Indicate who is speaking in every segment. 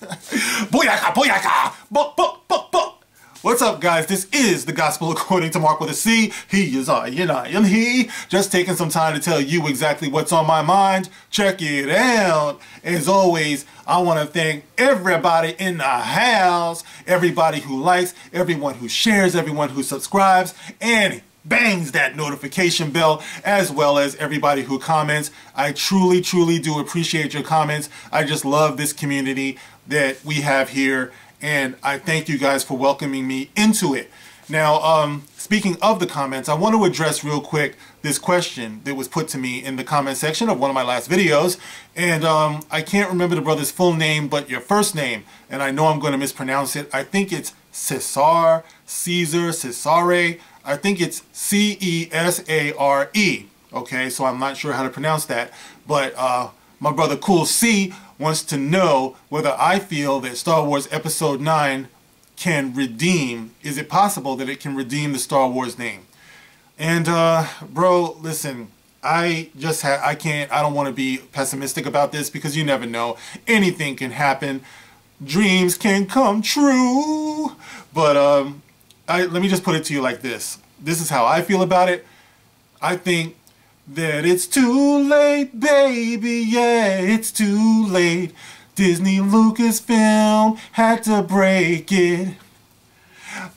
Speaker 1: Booyaka, booyaka! Bo. What's up, guys? This is the Gospel according to Mark with a C. He is I, and I am he. Just taking some time to tell you exactly what's on my mind. Check it out. As always, I want to thank everybody in the house, everybody who likes, everyone who shares, everyone who subscribes, and bangs that notification bell, as well as everybody who comments. I truly do appreciate your comments. I just love this community that we have here, and I thank you guys for welcoming me into it. Now, speaking of the comments, I want to address real quick this question that was put to me in the comment section of one of my last videos. And I can't remember the brother's full name, but your first name, and I know I'm going to mispronounce it. I think it's Cesare. I think it's C-E-S-A-R-E. Okay, so I'm not sure how to pronounce that. But my brother Cool C wants to know whether I feel that Star Wars Episode 9 can redeem, is it possible that it can redeem the Star Wars name? And bro, listen, I don't want to be pessimistic about this because you never know. Anything can happen. Dreams can come true. But let me just put it to you like this. This is how I feel about it. I think that it's too late, baby, yeah, it's too late. Diznee Lucasfilm had to break it.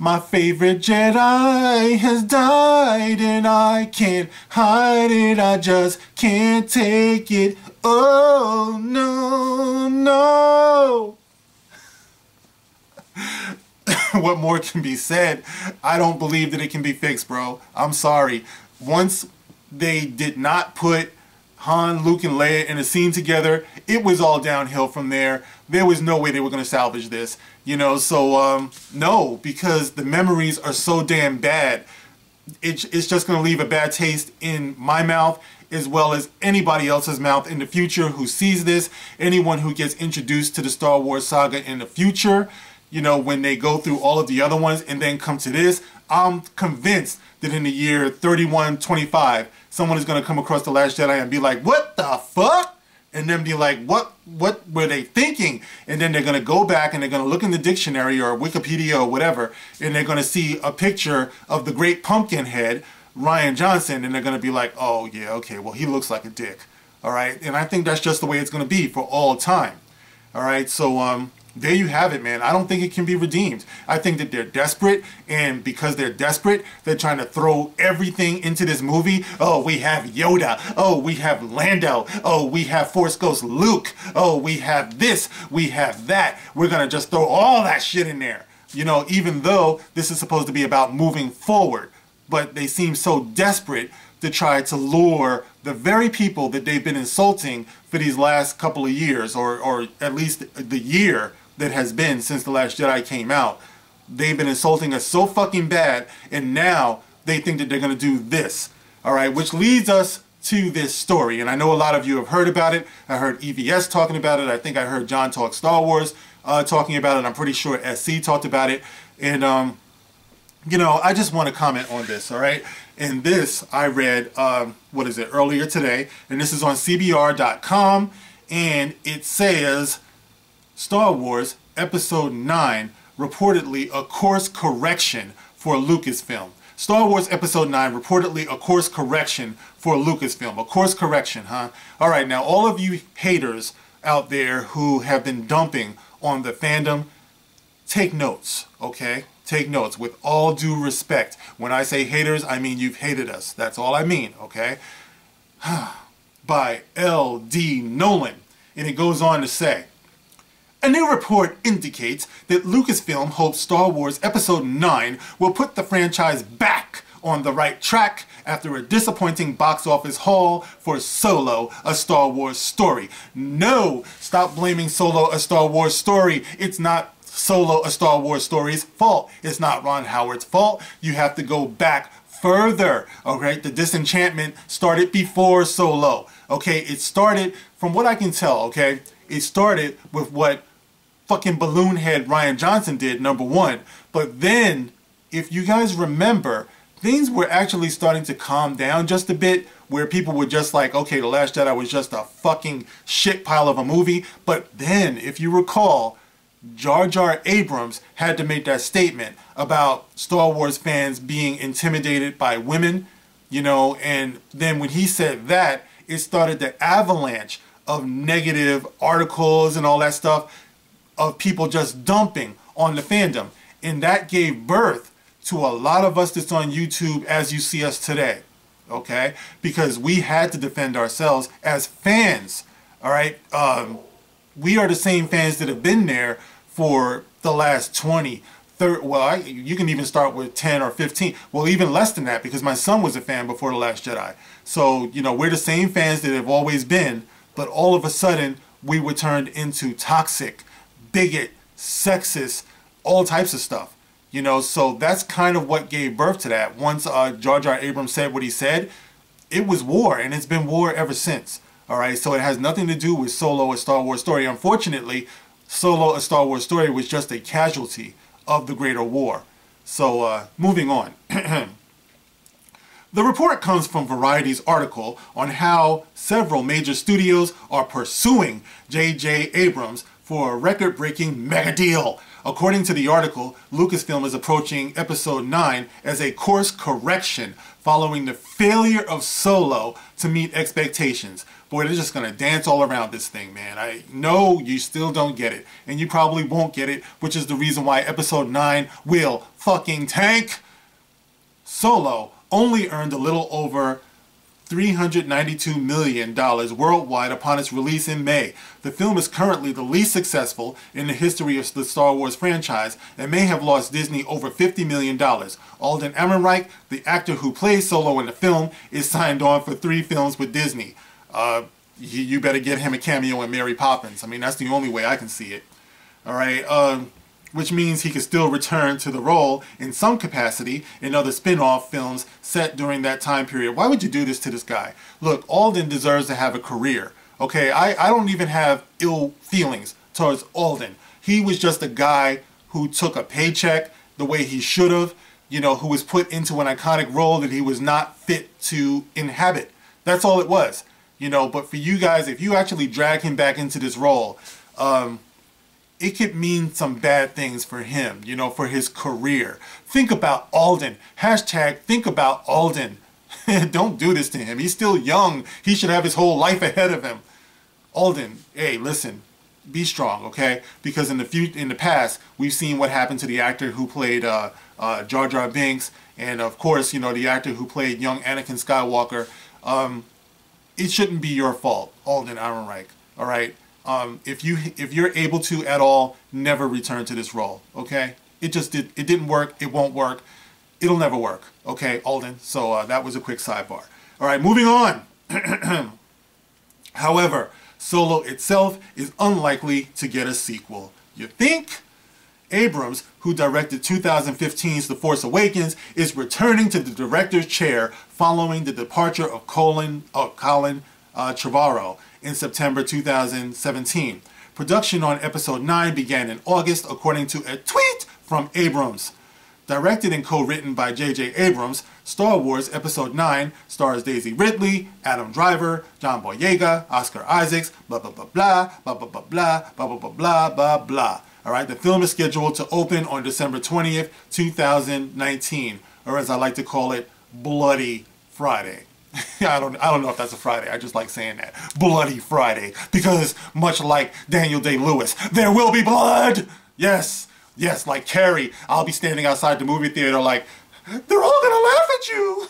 Speaker 1: My favorite Jedi has died and I can't hide it, I just can't take it. Oh, no. What more can be said? I don't believe that it can be fixed, bro. I'm sorry. Once they did not put Han, Luke, and Leia in a scene together, it was all downhill from there. There was no way they were going to salvage this, you know. So no, because the memories are so damn bad. It's just going to leave a bad taste in my mouth, as well as anybody else's mouth in the future who sees this. Anyone who gets introduced to the Star Wars saga in the future, you know, when they go through all of the other ones and then come to this, I'm convinced that in the year 3125, someone is going to come across The Last Jedi and be like, what the fuck? And then be like, what were they thinking? And then they're going to go back and they're going to look in the dictionary or Wikipedia or whatever, and they're going to see a picture of the great Pumpkinhead, Rian Johnson, and they're going to be like, oh yeah, okay, well, he looks like a dick. All right? And I think that's just the way it's going to be for all time. All right? So, there you have it, man. I don't think it can be redeemed. I think that they're desperate, and because they're desperate, they're trying to throw everything into this movie. Oh, we have Yoda. Oh, we have Lando. Oh, we have Force Ghost Luke. Oh, we have this. We have that. We're going to just throw all that shit in there. You know, even though this is supposed to be about moving forward, but they seem so desperate to try to lure the very people that they've been insulting for these last couple of years, or at least the year that has been since The Last Jedi came out. They've been insulting us so fucking bad, and now they think that they're going to do this. Alright, which leads us to this story, and I know a lot of you have heard about it. I heard EVS talking about it. I think I heard John Talk Star Wars talking about it. I'm pretty sure SC talked about it. And, you know, I just want to comment on this, alright? And this, I read, earlier today, and this is on CBR.com, and it says, Star Wars Episode 9, reportedly a course correction for Lucasfilm. Star Wars Episode 9, reportedly a course correction for Lucasfilm. A course correction, huh? Alright, now all of you haters out there who have been dumping on the fandom, take notes, okay? Take notes with all due respect. When I say haters, I mean you've hated us. That's all I mean, okay? By L.D. Nolan. And it goes on to say, a new report indicates that Lucasfilm hopes Star Wars Episode 9 will put the franchise back on the right track after a disappointing box office haul for Solo, a Star Wars story. No, stop blaming Solo, a Star Wars story. It's not Solo, a Star Wars story's fault. It's not Ron Howard's fault. You have to go back further. Okay, the disenchantment started before Solo. Okay, it started, from what I can tell, okay, it started with what fucking balloon head Rian Johnson did, number one. But then, if you guys remember, things were actually starting to calm down just a bit, where people were just like, okay, The Last Jedi was just a fucking shit pile of a movie. But then, if you recall, Jar Jar Abrams had to make that statement about Star Wars fans being intimidated by women, you know, and then when he said that, it started the avalanche of negative articles and all that stuff of people just dumping on the fandom. And that gave birth to a lot of us that's on YouTube as you see us today, okay? Because we had to defend ourselves as fans, all right? We are the same fans that have been there for the last 20, 30, well, you can even start with 10 or 15. Well, even less than that, because my son was a fan before The Last Jedi. So, you know, we're the same fans that have always been, but all of a sudden, we were turned into toxic, bigot, sexist, all types of stuff. You know, so that's kind of what gave birth to that. Once Jar Jar Abrams said what he said, it was war, and it's been war ever since. All right, so it has nothing to do with Solo, a Star Wars story. Unfortunately, Solo, a Star Wars story was just a casualty of the greater war. So moving on. The report comes from Variety's article on how several major studios are pursuing J.J. Abrams for a record-breaking mega deal. According to the article, Lucasfilm is approaching Episode 9 as a course correction following the failure of Solo to meet expectations. Boy, they're just going to dance all around this thing, man. I know you still don't get it, and you probably won't get it, which is the reason why Episode 9 will fucking tank. Solo only earned a little over $392 million worldwide upon its release in May. The film is currently the least successful in the history of the Star Wars franchise and may have lost Disney over $50 million. Alden Ehrenreich, the actor who plays Solo in the film, is signed on for 3 films with Disney. You better get him a cameo in Mary Poppins. I mean, that's the only way I can see it. All right, which means he could still return to the role in some capacity in other spin-off films set during that time period. Why would you do this to this guy? Look, Alden deserves to have a career. Okay, I don't even have ill feelings towards Alden. He was just a guy who took a paycheck the way he should have, you know, who was put into an iconic role that he was not fit to inhabit. That's all it was, you know. But for you guys, if you actually drag him back into this role, it could mean some bad things for him, you know, for his career. Think about Alden. Hashtag think about Alden. Don't do this to him. He's still young. He should have his whole life ahead of him. Alden, hey, listen, be strong, okay? Because in the past, we've seen what happened to the actor who played Jar Jar Binks, and of course, you know, the actor who played young Anakin Skywalker. It shouldn't be your fault, Alden Ehrenreich, all right? If you're able to at all, never return to this role, okay? It didn't work, it won't work, it'll never work, okay, Alden? So that was a quick sidebar. All right, moving on. However, Solo itself is unlikely to get a sequel. You think? Abrams, who directed 2015's The Force Awakens, is returning to the director's chair following the departure of Colin Trevorrow in September 2017. Production on Episode 9 began in August, according to a tweet from Abrams. Directed and co-written by J.J. Abrams, Star Wars Episode 9 stars Daisy Ridley, Adam Driver, John Boyega, Oscar Isaacs, blah blah blah blah, blah blah blah blah, blah blah blah blah blah blah. Alright, the film is scheduled to open on December 20th, 2019, or as I like to call it, Bloody Friday. I don't know if that's a Friday. I just like saying that. Bloody Friday. Because much like Daniel Day-Lewis, there will be blood! Yes, yes, like Carrie, I'll be standing outside the movie theater like, they're all gonna laugh at you!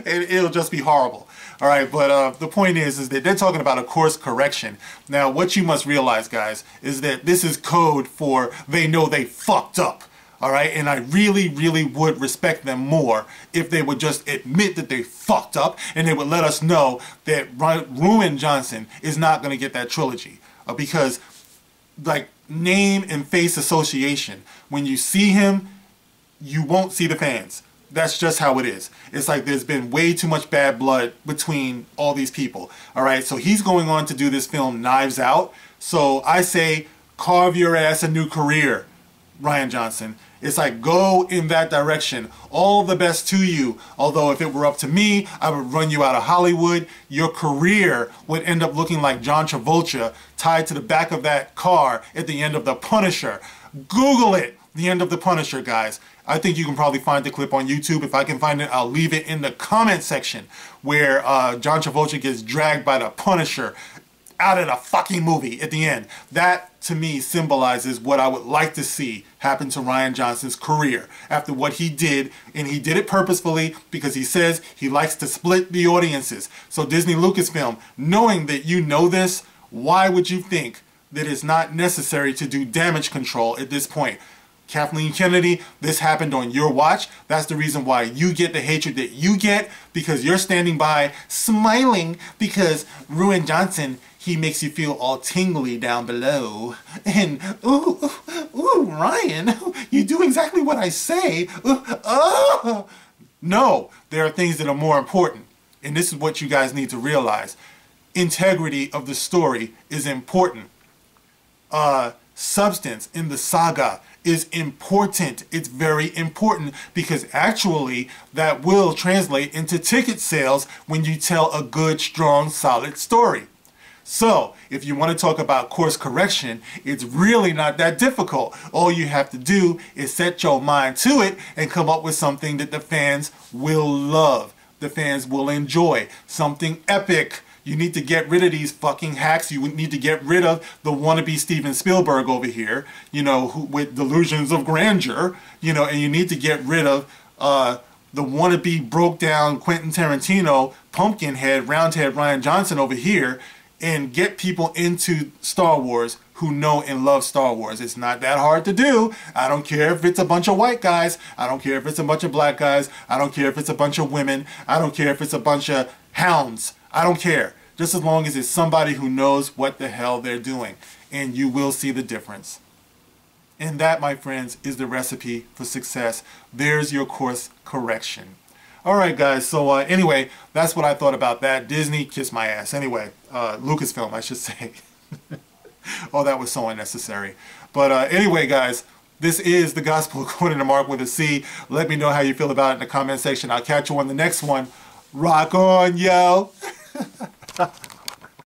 Speaker 1: And it'll just be horrible. Alright, but the point is that they're talking about a course correction. Now, what you must realize, guys, is that this is code for they know they fucked up. Alright, and I really, really would respect them more if they would just admit that they fucked up and they would let us know that Ruin Johnson is not going to get that trilogy. Because, like, name and face association, when you see him, you won't see the fans. That's just how it is. It's like there's been way too much bad blood between all these people. Alright, so he's going on to do this film Knives Out. So I say, carve your ass a new career. Rian Johnson. It's like, go in that direction. All the best to you. Although if it were up to me, I would run you out of Hollywood. Your career would end up looking like John Travolta tied to the back of that car at the end of The Punisher. Google it. The end of The Punisher, guys. I think you can probably find the clip on YouTube. If I can find it, I'll leave it in the comment section where John Travolta gets dragged by the Punisher out of the fucking movie at the end. That, to me, symbolizes what I would like to see happen to Rian Johnson's career after what he did, and he did it purposefully because he says he likes to split the audiences. So Diznee Lucasfilm, knowing that you know this, why would you think that it's not necessary to do damage control at this point? Kathleen Kennedy, this happened on your watch. That's the reason why you get the hatred that you get, because you're standing by smiling because Rian Johnson, he makes you feel all tingly down below. And, ooh, Ryan, you do exactly what I say. No, there are things that are more important. And this is what you guys need to realize. Integrity of the story is important. Substance in the saga is important. It's very important because actually that will translate into ticket sales when you tell a good, strong, solid story. So if you want to talk about course correction, it's really not that difficult. All you have to do is set your mind to it and come up with something that the fans will love. The fans will enjoy. Something epic. You need to get rid of these fucking hacks. You need to get rid of the wannabe Steven Spielberg over here, you know, with delusions of grandeur, you know, and you need to get rid of the wannabe broke down Quentin Tarantino, pumpkinhead, roundhead Rian Johnson over here, and get people into Star Wars who know and love Star Wars. It's not that hard to do. I don't care if it's a bunch of white guys. I don't care if it's a bunch of black guys. I don't care if it's a bunch of women. I don't care if it's a bunch of hounds. I don't care. Just as long as it's somebody who knows what the hell they're doing. And you will see the difference. And that, my friends, is the recipe for success. There's your course correction. Alright guys, so anyway, that's what I thought about that. Disney, kiss my ass. Anyway, Lucasfilm, I should say. Oh, that was so unnecessary. But anyway, guys, this is The Gospel According to Mark with a C. Let me know how you feel about it in the comment section. I'll catch you on the next one. Rock on, yo!